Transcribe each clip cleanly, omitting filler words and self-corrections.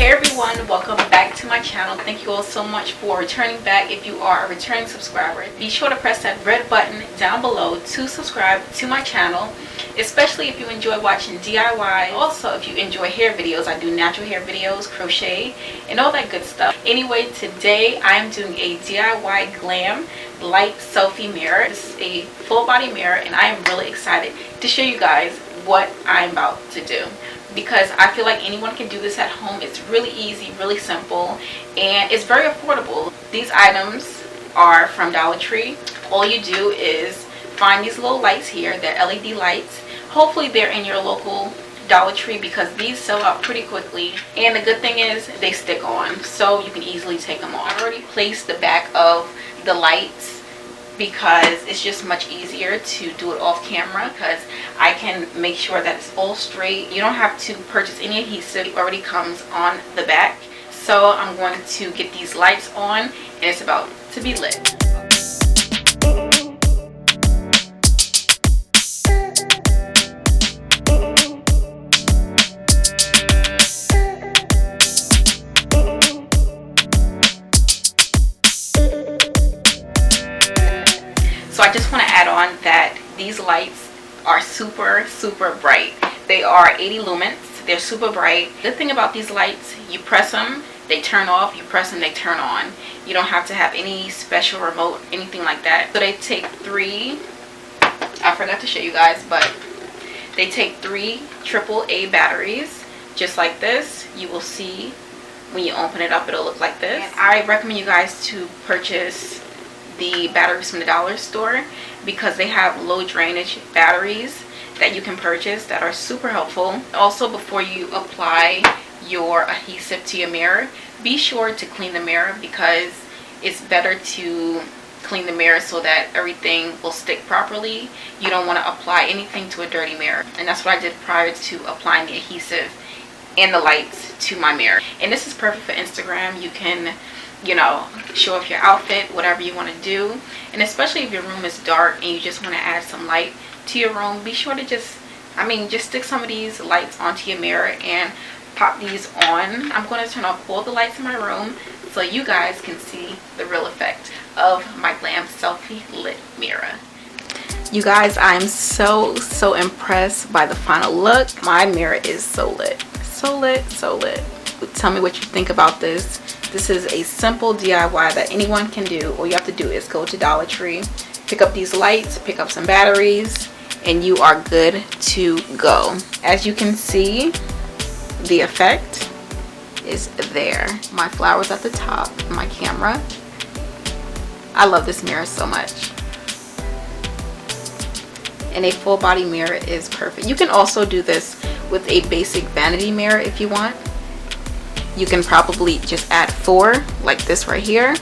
Hey everyone, welcome back to my channel. Thank you all so much for returning back. If you are a returning subscriber, be sure to press that red button down below to subscribe to my channel, especially if you enjoy watching DIY. Also, if you enjoy hair videos, I do natural hair videos, crochet, and all that good stuff. Anyway, today I'm doing a DIY Glam light selfie mirror. This is a full body mirror and I am really excited to show you guys what I'm about to do, because I feel like anyone can do this at home. It's really easy, really simple, and it's very affordable. These items are from Dollar Tree. All you do is find these little lights here. They're LED lights. Hopefully they're in your local Dollar Tree because these sell out pretty quickly, and the good thing is they stick on, so you can easily take them off. I already placed the back of the lights because it's just much easier to do it off camera, because I can make sure that it's all straight. You don't have to purchase any adhesive. It already comes on the back. So I'm going to get these lights on and it's about to be lit. So I just want to add on that these lights are super bright. They are 80 lumens. They're super bright. Good thing about these lights, you press them, they turn off. You press them, they turn on. You don't have to have any special remote, anything like that. So they take three, I forgot to show you guys, but they take 3 AAA batteries, just like this. You will see when you open it up, it'll look like this. And I recommend you guys to purchase the batteries from the dollar store because they have low drainage batteries that you can purchase that are super helpful. Also, before you apply your adhesive to your mirror, be sure to clean the mirror, because it's better to clean the mirror so that everything will stick properly. You don't want to apply anything to a dirty mirror, and that's what I did prior to applying the adhesive and the lights to my mirror. And this is perfect for Instagram. You can, you know, show off your outfit, whatever you want to do. And especially if your room is dark and you just want to add some light to your room, be sure to just stick some of these lights onto your mirror and pop these on. I'm going to turn off all the lights in my room so you guys can see the real effect of my Glam selfie lit mirror. You guys, I'm so impressed by the final look. My mirror is so lit. Tell me what you think about this. This is a simple DIY that anyone can do. All you have to do is go to Dollar Tree, pick up these lights, pick up some batteries, and you are good to go. As you can see, the effect is there. My flowers at the top, my camera. I love this mirror so much. And a full body mirror is perfect. You can also do this with a basic vanity mirror if you want. You can probably just add 4 like this right here,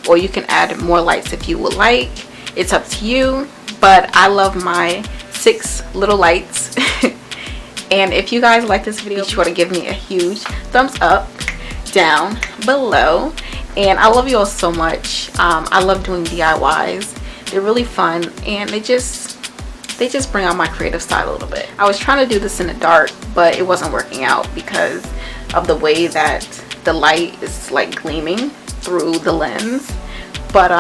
or you can add more lights if you would like. It's up to you, but I love my 6 little lights. And if you guys like this video, be sure to give me a huge thumbs up down below. And I love you all so much. I love doing DIYs. They're really fun, and they just bring out my creative side a little bit. I was trying to do this in the dark, but it wasn't working out because of the way that the light is like gleaming through the lens. But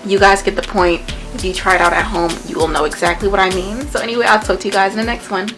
you guys get the point. If you try it out at home, you will know exactly what I mean. So anyway, I'll talk to you guys in the next one.